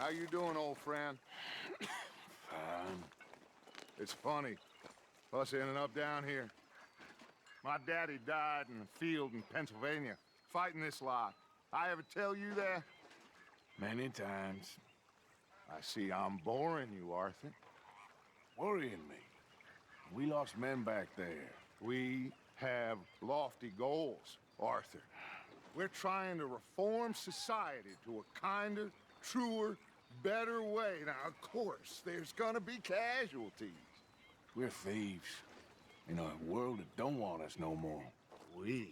How you doing, old friend? Fine. It's funny, us ending up down here. My daddy died in a field in Pennsylvania, fighting this lot. I ever tell you that? Many times. I see I'm boring you, Arthur. Worrying me. We lost men back there. We have lofty goals, Arthur. We're trying to reform society to a kinder, truer, better way. Now, of course, there's gonna be casualties. We're thieves. In a world that don't want us no more. We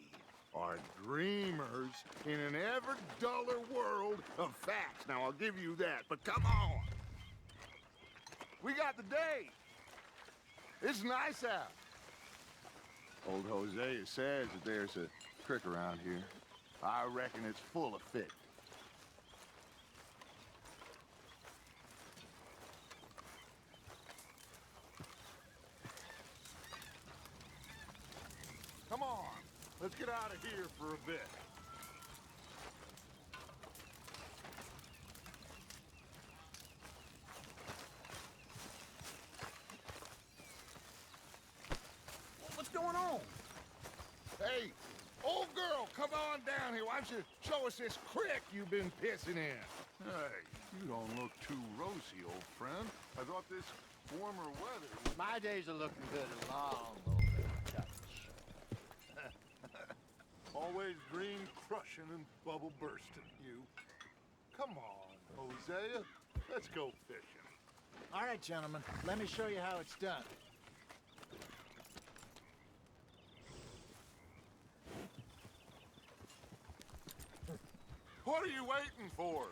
are dreamers in an ever duller world of facts. Now, I'll give you that, but come on. We got the day. It's nice out. Old Hosea says that there's a creek around here. I reckon it's full of fish. Come on, let's get out of here for a bit. What's going on? Hey, old girl, come on down here. Why don't you show us this creek you've been pissing in? Hey, you don't look too rosy, old friend. I thought this warmer weather would... My days are looking good and long over Dutch. Always green crushing and bubble bursting, you. Come on, Hosea. Let's go fishing. All right, gentlemen, let me show you how it's done. What are you waiting for?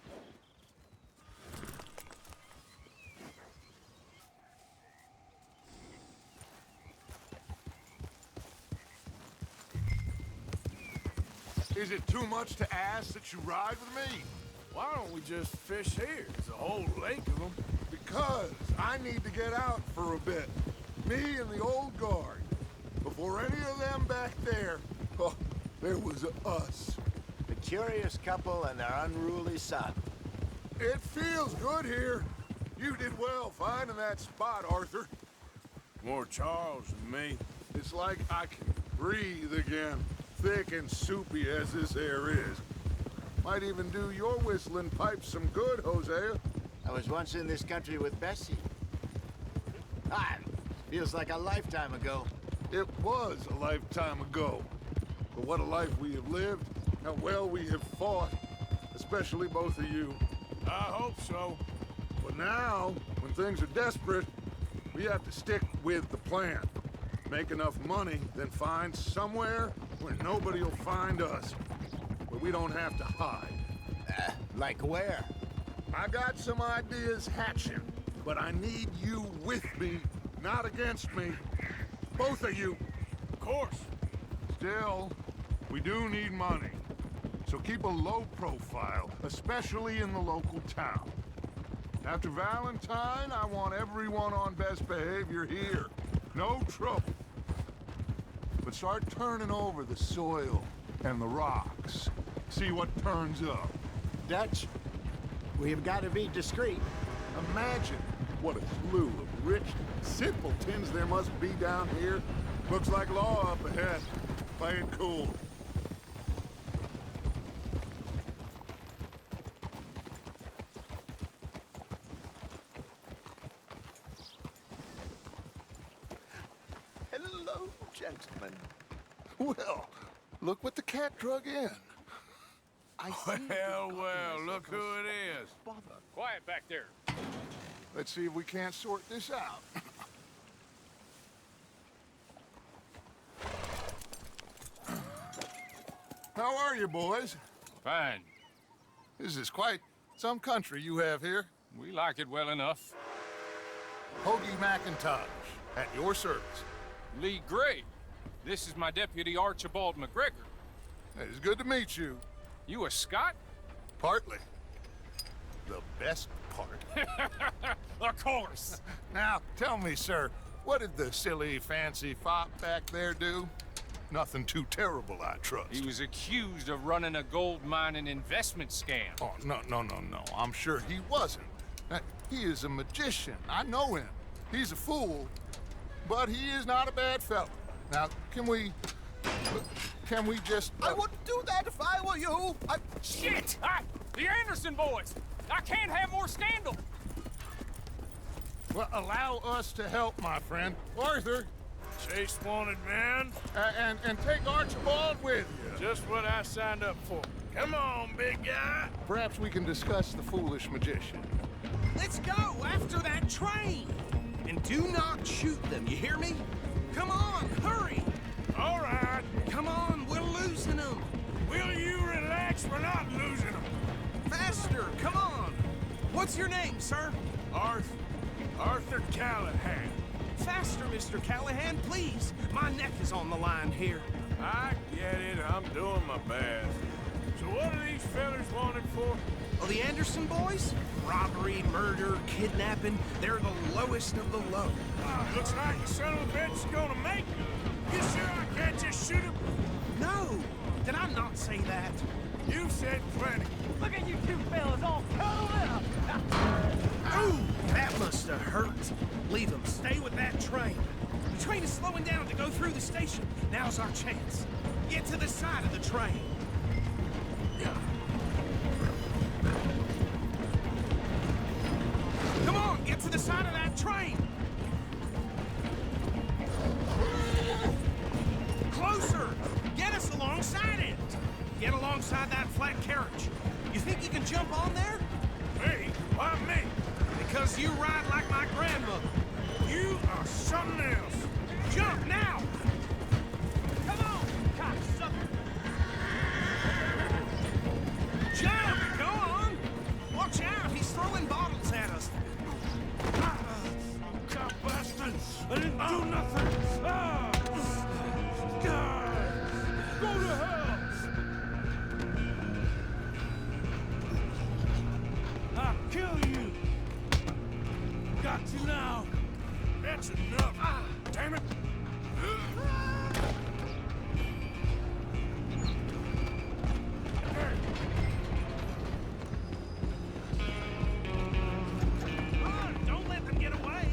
Is it too much to ask that you ride with me? Why don't we just fish here? There's a whole lake of them. Because I need to get out for a bit. Me and the old guard. Before any of them back there, oh, there was us. The curious couple and their unruly son. It feels good here. You did well finding that spot, Arthur. More Charles than me. It's like I can breathe again. Thick and soupy as this air is. Might even do your whistling pipes some good, Hosea. I was once in this country with Bessie. Ah, feels like a lifetime ago. It was a lifetime ago. But what a life we have lived. How well we have fought. Especially both of you. I hope so. But now, when things are desperate, we have to stick with the plan. Make enough money, then find somewhere where nobody will find us. Where we don't have to hide. Like where? I got some ideas hatching, but I need you with me, not against me. Both of you. Of course. Still, we do need money. So keep a low profile, especially in the local town. After Valentine, I want everyone on best behavior here. No trouble. But start turning over the soil and the rocks. See what turns up. Dutch, we've got to be discreet. Imagine what a slew of rich simpletons there must be down here. Looks like law up ahead. Play it cool. Hello, gentlemen. Well, look what the cat drug in. I see. Well, look who it is. Bother. Quiet back there. Let's see if we can't sort this out. How are you, boys? Fine. This is quite some country you have here. We like it well enough. Hoagie McIntosh, at your service. Lee Gray. This is my deputy Archibald McGregor. It's good to meet you. You a Scot? Partly. The best part. Of course. Now, tell me, sir, what did the silly, fancy fop back there do? Nothing too terrible, I trust. He was accused of running a gold mining investment scam. Oh, no. I'm sure he wasn't. He is a magician. I know him. He's a fool, but he is not a bad fellow. Now, can we just... I wouldn't do that if I were you. Shit! The Anderson boys! I can't have more scandal! Well, allow us to help, my friend. Arthur, Chase wanted man. and take Archibald with you. Just what I signed up for. Come on, big guy. Perhaps we can discuss the foolish magician. Let's go after that train. And do not shoot them, you hear me? Come on, hurry. All right. Come on, we're losing them. Will you relax? We're not losing them. Faster, come on. What's your name, sir? Arthur Callahan. Faster, Mr. Callahan, please. My neck is on the line here. I get it. I'm doing my best. So what are these fellas wanted for? Oh, the Anderson boys? Robbery, murder, kidnapping. They're the lowest of the low. Looks like the son of a bitch is gonna make it. You sure I can't just shoot him? No, did I not say that? You said plenty. Look at you two fellas all cuddled up. Ooh, that must have hurt. Leave them. Stay with that train. The train is slowing down to go through the station. Now's our chance. Get to the side of the train. Come on, get to the side of that train. Closer. Get us alongside it. Get alongside that flat carriage. You think you can jump on there? Me? Why me? Because you ride like my grandmother. You are something else. Jump now! Come on, cocksucker. Jump! Go on! Watch out, he's throwing bottles at us. God bastard! I didn't do nothing! Ah! God! Go to hell! I'll kill you! Got you now! That's enough! Ah, damn it! Run! Don't let them get away!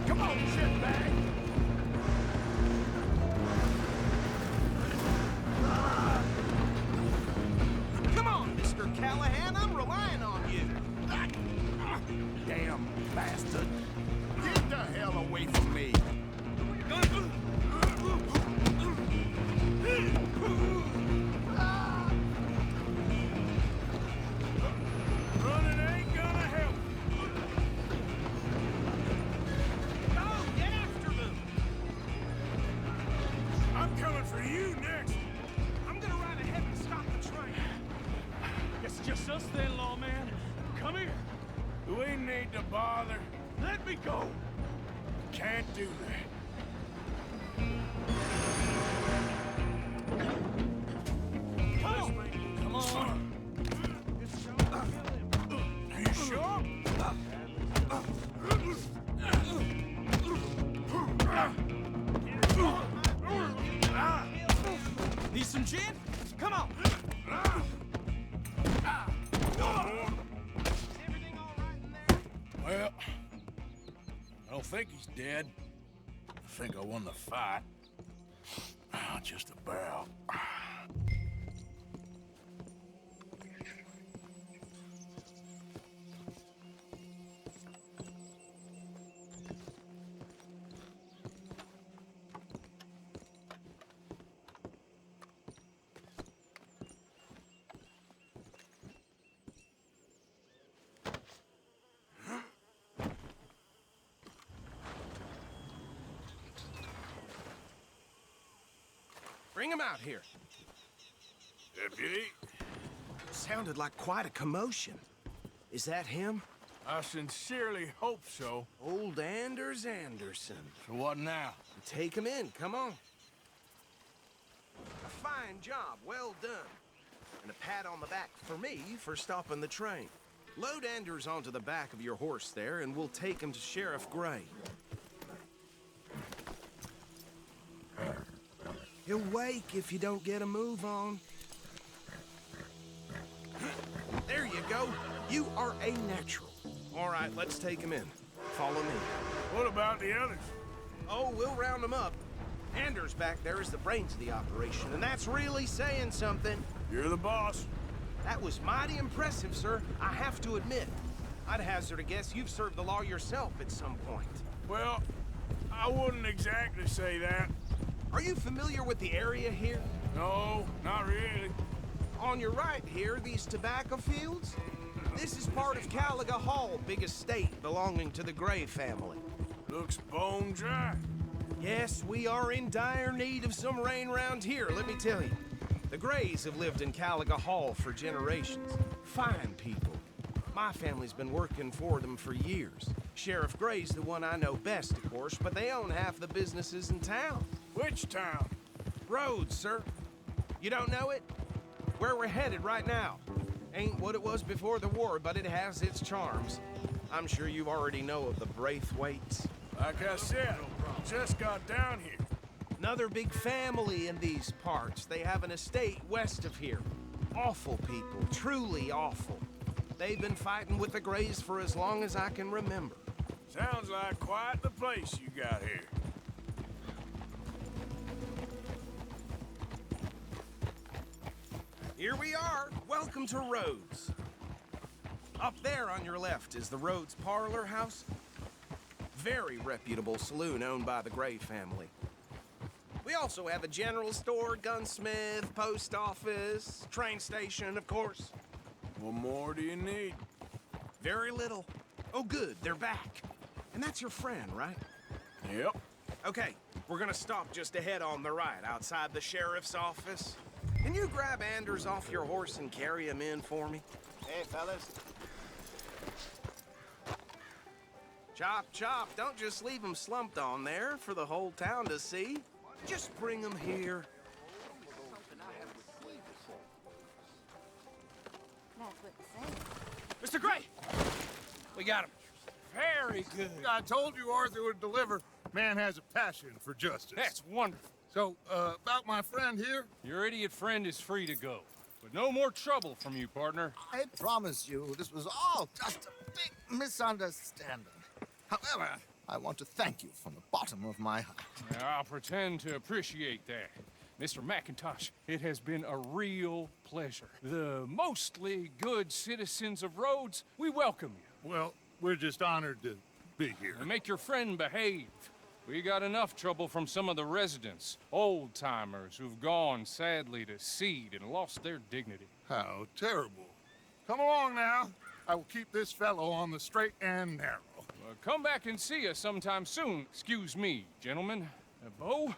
Come on, shitbag! Come on, Mr. Callahan, I'm relying on you. Damn bastard. Get the hell away from me. Running ain't gonna help! Go, get after them! I'm coming for you next! I'm gonna ride ahead and stop the train. It's just us then, lawman. Come here. Do we need to bother? Let me go. Can't do that. Come on. Are you sure? Need some gin? Come on! Everything all right in there? Well, I don't think he's dead. I think I won the fight. Just about. Bring him out here. Deputy, Sounded like quite a commotion. Is that him? I sincerely hope so. Old Anders Anderson. So what now? Take him in, come on. A fine job, well done. And a pat on the back for me for stopping the train. Load Anders onto the back of your horse there, and we'll take him to Sheriff Gray. He'll wake if you don't get a move on. There you go. You are a natural. All right, let's take him in. Follow me. What about the others? Oh, we'll round them up. Anders back there is the brains of the operation, and that's really saying something. You're the boss. That was mighty impressive, sir. I have to admit. I'd hazard a guess you've served the law yourself at some point. Well, I wouldn't exactly say that. Are you familiar with the area here? No, not really. On your right here, these tobacco fields? This is part of Caliga Hall, big estate belonging to the Gray family. Looks bone dry. Yes, we are in dire need of some rain round here, let me tell you. The Grays have lived in Caliga Hall for generations. Fine people. My family's been working for them for years. Sheriff Gray's the one I know best, of course, but they own half the businesses in town. Which town? Rhodes, sir. You don't know it? Where we're headed right now. Ain't what it was before the war, but it has its charms. I'm sure you already know of the Braithwaites. Like I said, just got down here. Another big family in these parts. They have an estate west of here. Awful people, truly awful. They've been fighting with the Grays for as long as I can remember. Sounds like quite the place you got here. Here we are. Welcome to Rhodes. Up there on your left is the Rhodes Parlor House. Very reputable saloon owned by the Gray family. We also have a general store, gunsmith, post office, train station, of course. What more do you need? Very little. Oh, good, they're back. And that's your friend, right? Yep. Okay, we're gonna stop just ahead on the right, outside the sheriff's office. Can you grab Anders off your horse and carry him in for me? Hey, fellas. Chop, chop, don't just leave him slumped on there for the whole town to see. Just bring him here. That's what they say. Mr. Gray! We got him. Very good. I told you Arthur would deliver. Man has a passion for justice. That's wonderful. So, about my friend here? Your idiot friend is free to go. But no more trouble from you, partner. I promise you, this was all just a big misunderstanding. However, I want to thank you from the bottom of my heart. Now, I'll pretend to appreciate that. Mr. McIntosh, it has been a real pleasure. The mostly good citizens of Rhodes, we welcome you. Well, we're just honored to be here. And make your friend behave. We got enough trouble from some of the residents, old-timers who've gone, sadly, to seed and lost their dignity. How terrible. Come along now. I will keep this fellow on the straight and narrow. Come back and see us sometime soon. Excuse me, gentlemen. Bo,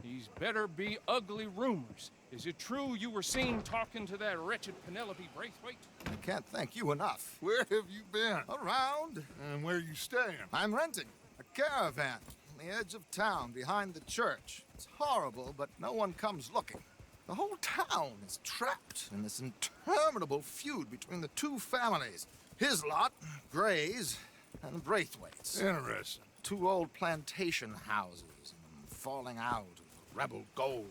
these better be ugly rumors. Is it true you were seen talking to that wretched Penelope Braithwaite? I can't thank you enough. Where have you been? Around, And where you staying? I'm renting a caravan on the edge of town behind the church. It's horrible, but no one comes looking. The whole town is trapped in this interminable feud between the two families. His lot, Gray's, and the Braithwaites. Interesting. Two old plantation houses, and falling out of rebel gold,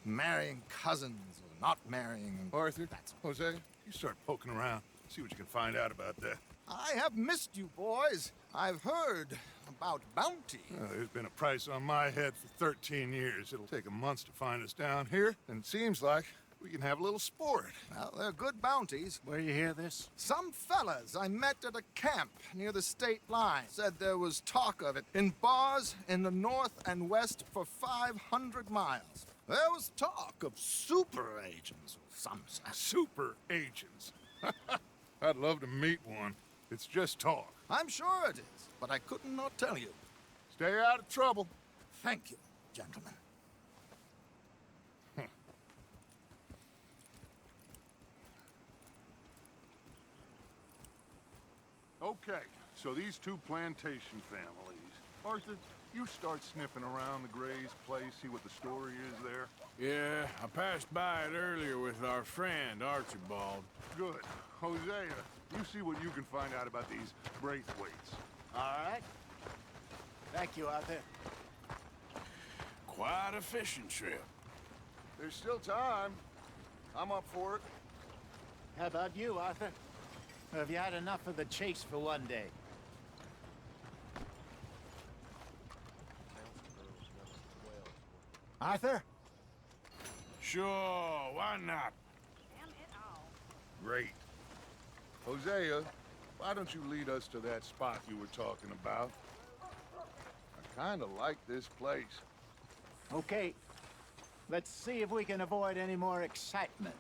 and marrying cousins or not marrying. And Arthur, that's Jose, you start poking around. See what you can find out about that. I have missed you, boys. I've heard about bounty. There's been a price on my head for 13 years. It'll take a month to find us down here, and it seems like we can have a little sport. Well, they're good bounties. Where you hear this? Some fellas I met at a camp near the state line said there was talk of it in bars in the north and west for 500 miles. There was talk of super agents, some said. Super agents. I'd love to meet one. It's just talk. I'm sure it is, but I couldn't not tell you. Stay out of trouble. Thank you, gentlemen. Okay, so these two plantation families. Arthur, you start sniffing around the Gray's place, see what the story is there. Yeah, I passed by it earlier with our friend, Archibald. Good. Hosea, you see what you can find out about these Braithwaites. All right. Thank you, Arthur. Quite a fishing trip. There's still time. I'm up for it. How about you, Arthur? Or have you had enough of the chase for one day? Arthur? Sure, why not? Damn it all. Great. Hosea, why don't you lead us to that spot you were talking about? I kinda like this place. Okay. Let's see if we can avoid any more excitement.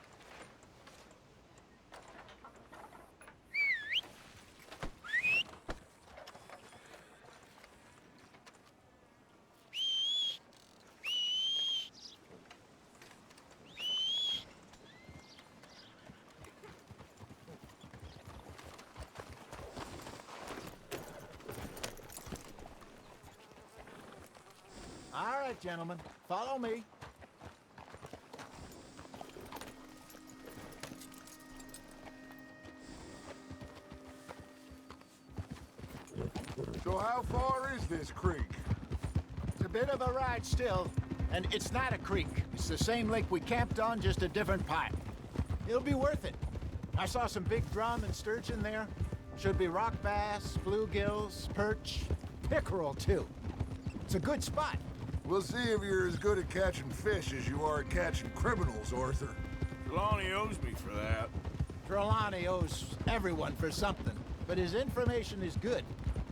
All right, gentlemen, follow me. So how far is this creek? It's a bit of a ride still, and it's not a creek. It's the same lake we camped on, just a different part. It'll be worth it. I saw some big drum and sturgeon there. Should be rock bass, bluegills, perch, pickerel too. It's a good spot. We'll see if you're as good at catching fish as you are at catching criminals, Arthur. Trelawney owes me for that. Trelawney owes everyone for something, but his information is good.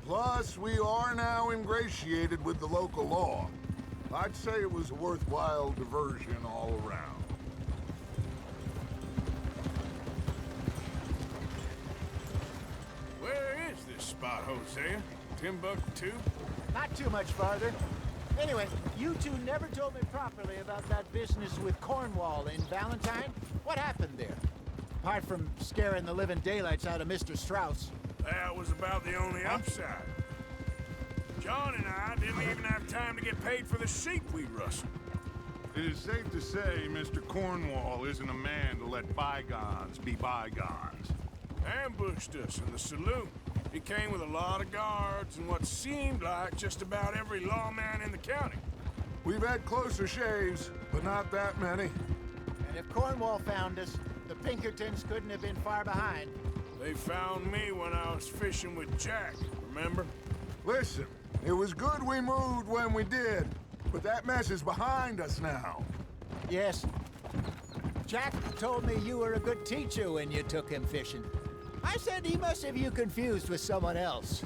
Plus, we are now ingratiated with the local law. I'd say it was a worthwhile diversion all around. Where is this spot, Hosea? Timbuktu? Not too much farther. Anyway, you two never told me properly about that business with Cornwall in Valentine. What happened there? Apart from scaring the living daylights out of Mr. Strauss. That was about the only upside. John and I didn't even have time to get paid for the sheep we rustled. It is safe to say Mr. Cornwall isn't a man to let bygones be bygones. Ambushed us in the saloon. He came with a lot of guards and what seemed like just about every lawman in the county. We've had closer shaves, but not that many. And if Cornwall found us, the Pinkertons couldn't have been far behind. They found me when I was fishing with Jack, remember? Listen, it was good we moved when we did, but that mess is behind us now. Yes. Jack told me you were a good teacher when you took him fishing. I said he must have you confused with someone else.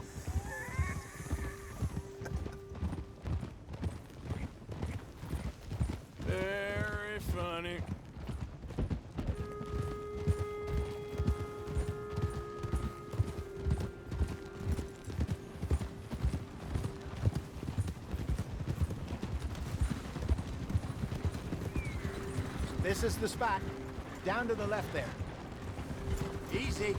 Very funny. This is the spot. Down to the left there. Easy.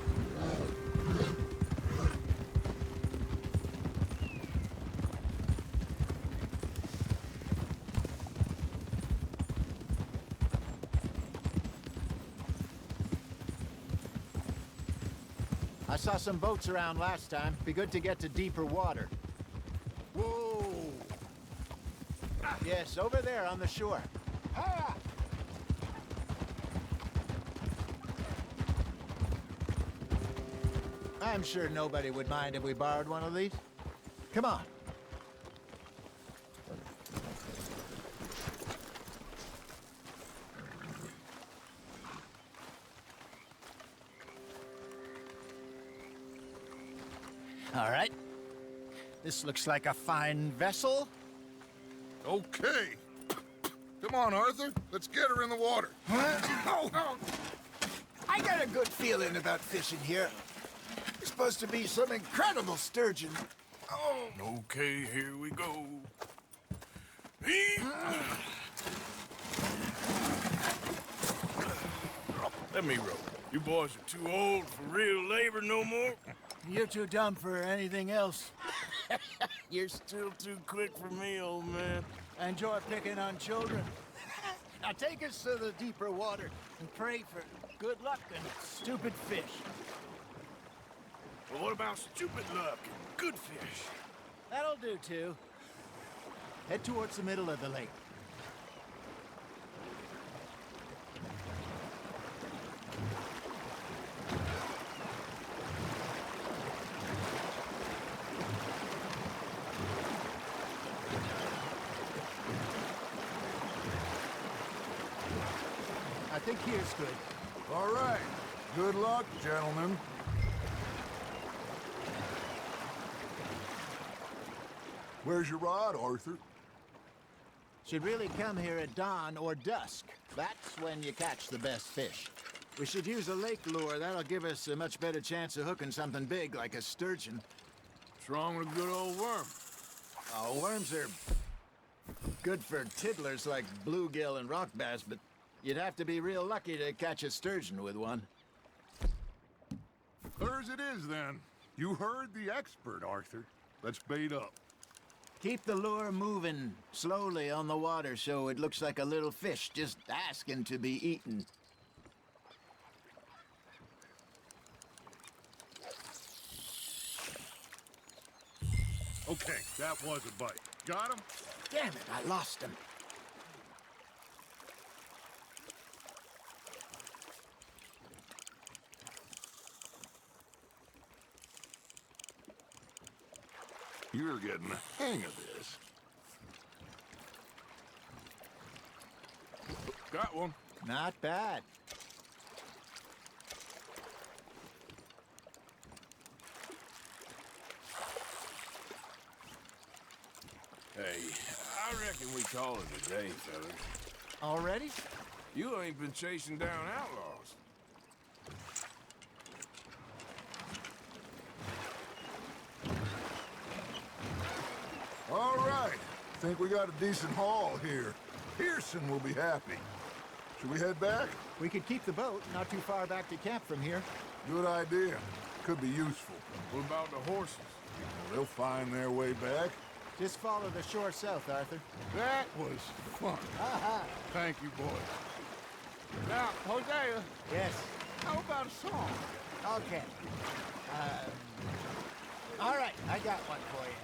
I saw some boats around last time. Be good to get to deeper water. Whoa! Yes, over there on the shore. Ha! I'm sure nobody would mind if we borrowed one of these. Come on. All right. This looks like a fine vessel. Okay. Come on, Arthur. Let's get her in the water. Oh, I got a good feeling about fishing here. It's supposed to be some incredible sturgeon. Oh. Okay, here we go. Let me row. You boys are too old for real labor no more. You're too dumb for anything else. You're still too quick for me, old man. I enjoy picking on children. Now take us to the deeper water and pray for good luck and stupid fish. Well, what about stupid luck and good fish? That'll do, too. Head towards the middle of the lake. here's good. All right. Good luck, gentlemen. Where's your rod, Arthur? Should really come here at dawn or dusk. That's when you catch the best fish. We should use a lake lure. That'll give us a much better chance of hooking something big like a sturgeon. What's wrong with a good old worm? Oh, worms are good for tiddlers like bluegill and rock bass, but you'd have to be real lucky to catch a sturgeon with one. Hers it is, then. You heard the expert, Arthur. Let's bait up. Keep the lure moving slowly on the water so it looks like a little fish just asking to be eaten. Okay, that was a bite. Got him? Damn it, I lost him. You're getting the hang of this. Got one. Not bad. Hey, I reckon we call it a day, fellas. Already? You ain't been chasing down outlaws. All right. Think we got a decent haul here. Pearson will be happy. Should we head back? We could keep the boat not too far back to camp from here. Good idea. Could be useful. What about the horses? They'll find their way back. Just follow the shore south, Arthur. That was fun. Aha! Thank you, boys. Now, Hosea, Yes. how about a song? Okay. All right, I got one for you.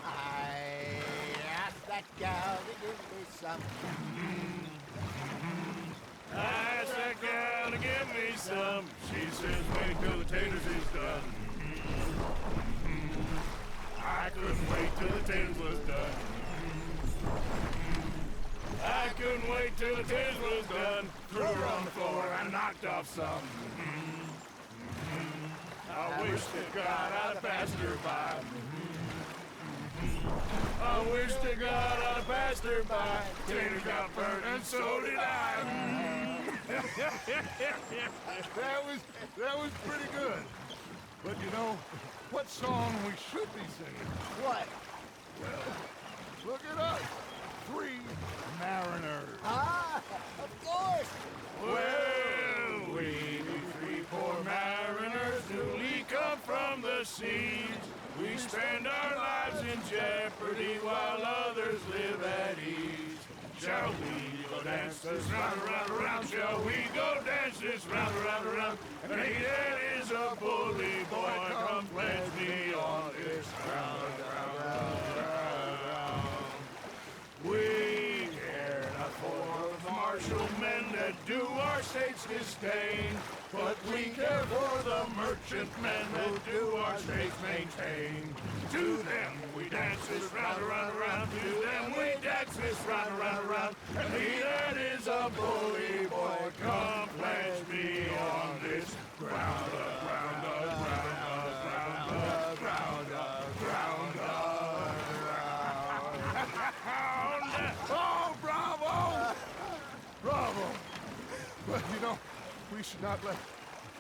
I asked that gal to give me some. I asked that gal to give me some. She says, wait till the taters is done. I couldn't wait till the taters was done. I couldn't wait till the taters was done. Threw her on the floor and knocked off some. I wish to God I'd passed her by. I wish to God I'd passed her by. Taters got burnt and so did I. That was pretty good. But you know, what song we should be singing? What? Well, look at us. 3 mariners. Ah, of course. Well, we 3 poor mariners newly come from the seas. We spend our lives in jeopardy while others live at ease. Shall we go dance this round, around, around? Shall we go dance this round, around, around? And he that is a bully boy, come pledge me on this ground, ground. We care not for the martial men that do our state's disdain, but we care for the merchant men that do our state's maintain. To them we dance this round, around, around. To them we dance this round, around, around. And he that is a bully boy, come pledge me on this ground, ground, ground, ground, ground, ground, ground. Oh, bravo! Bravo! But you know, we should not let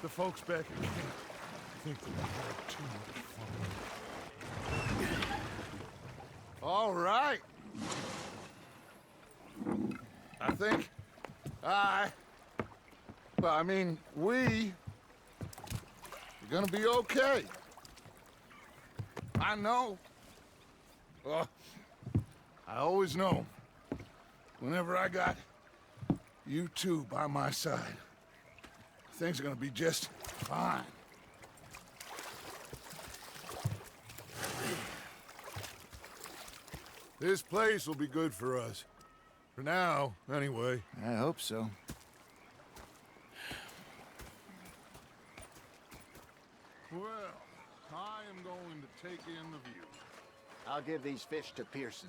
the folks back at camp think that we had too much fun. All right. I think we are gonna be okay. I know. I always know. Whenever I got you two by my side, things are gonna be just fine. This place will be good for us. For now, anyway. I hope so. Well, I am going to take in the view. I'll give these fish to Pearson.